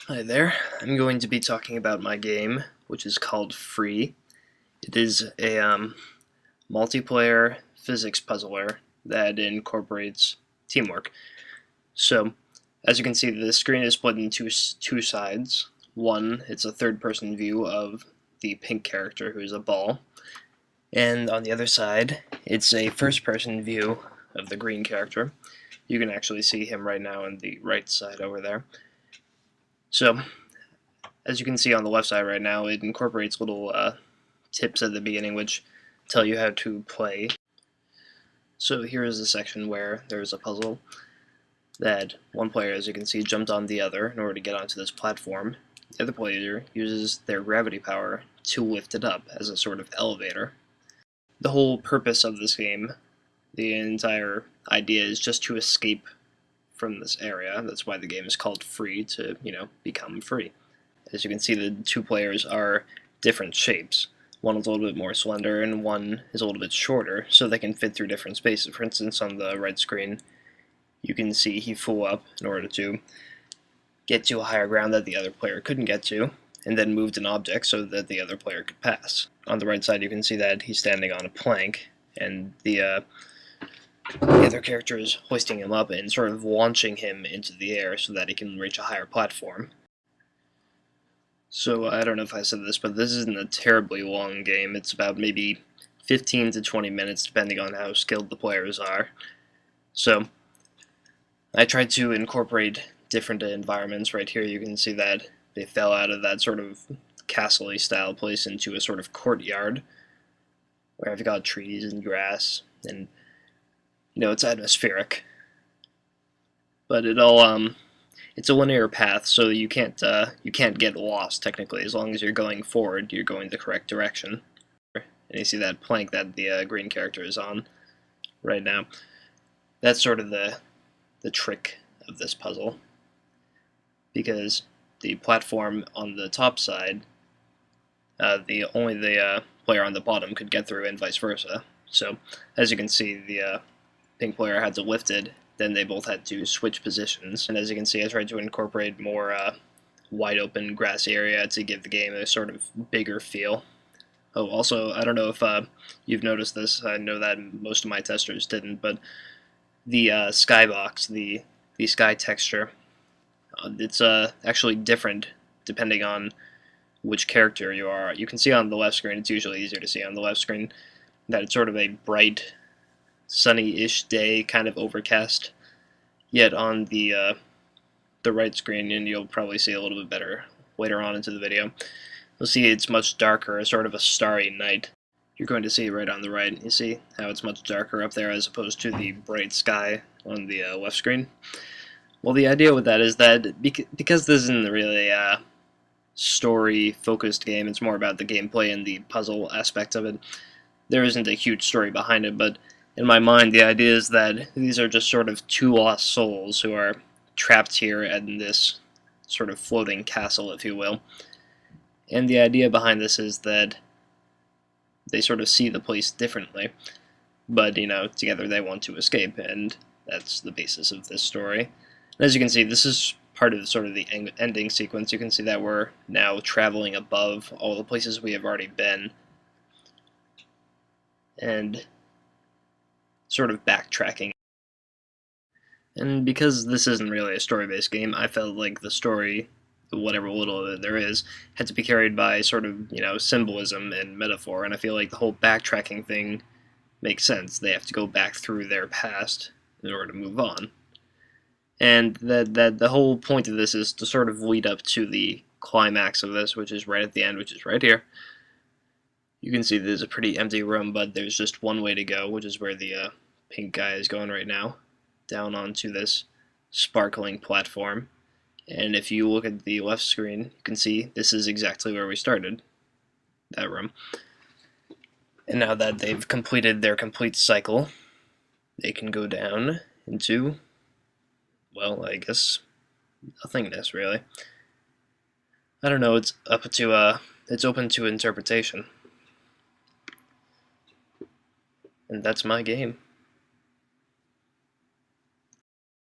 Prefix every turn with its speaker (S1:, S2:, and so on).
S1: Hi there, I'm going to be talking about my game, which is called Free. It is a multiplayer physics puzzler that incorporates teamwork. So, as you can see, the screen is split into two sides. One, it's a third-person view of the pink character, who is a ball, and on the other side, it's a first-person view of the green character. You can actually see him right now on the right side over there. So, as you can see on the left side right now, it incorporates little tips at the beginning which tell you how to play. So here is a section where there's a puzzle that one player, as you can see, jumped on the other in order to get onto this platform. The other player uses their gravity power to lift it up as a sort of elevator. The whole purpose of this game, the entire idea, is just to escape from this area. That's why the game is called Free, to, become free. As you can see, the two players are different shapes. One is a little bit more slender and one is a little bit shorter, so they can fit through different spaces. For instance, on the right screen, you can see he flew up in order to get to a higher ground that the other player couldn't get to, and then moved an object so that the other player could pass. On the right side, you can see that he's standing on a plank, and the other character is hoisting him up and sort of launching him into the air so that he can reach a higher platform. So I don't know if I said this, but this isn't a terribly long game. It's about maybe 15 to 20 minutes depending on how skilled the players are. So I tried to incorporate different environments. Right here you can see that they fell out of that sort of castle-y style place into a sort of courtyard where I've got trees and grass, and it's atmospheric. But it all it's a linear path, so you can't get lost technically. As long as you're going forward, you're going the correct direction. And you see that plank that the green character is on right now. That's sort of the trick of this puzzle, because the platform on the top side, only the player on the bottom could get through, and vice versa. So as you can see, the pink player had to lift it. Then they both had to switch positions, and as you can see, I tried to incorporate more wide open grassy area to give the game a sort of bigger feel. Oh, also, I don't know if you've noticed this. I know that most of my testers didn't, but the skybox, the sky texture, it's actually different depending on which character you are. You can see on the left screen, it's usually easier to see on the left screen, that it's sort of a bright, sunny-ish day, kind of overcast. Yet on the right screen, and you'll probably see a little bit better later on into the video, you'll see it's much darker, sort of a starry night. You're going to see it right on the right. You see how it's much darker up there as opposed to the bright sky on the left screen? Well, the idea with that is that because this isn't really a story-focused game, it's more about the gameplay and the puzzle aspect of it. There isn't a huge story behind it, but in my mind, the idea is that these are just sort of two lost souls who are trapped here in this sort of floating castle, if you will. And the idea behind this is that they sort of see the place differently, but, together they want to escape, and that's the basis of this story. And as you can see, this is part of sort of the ending sequence. You can see that we're now traveling above all the places we have already been, and sort of backtracking. And because this isn't really a story-based game, I felt like the story, whatever little of it there is, had to be carried by sort of, symbolism and metaphor, and I feel like the whole backtracking thing makes sense. They have to go back through their past in order to move on. And that the whole point of this is to sort of lead up to the climax of this, which is right at the end, which is right here. You can see there's a pretty empty room, but there's just one way to go, which is where the pink guy is going right now, down onto this sparkling platform. And if you look at the left screen, you can see this is exactly where we started, that room. And now that they've completed their complete cycle, they can go down into, well, I guess nothingness, really. I don't know, it's open to interpretation. And that's my game.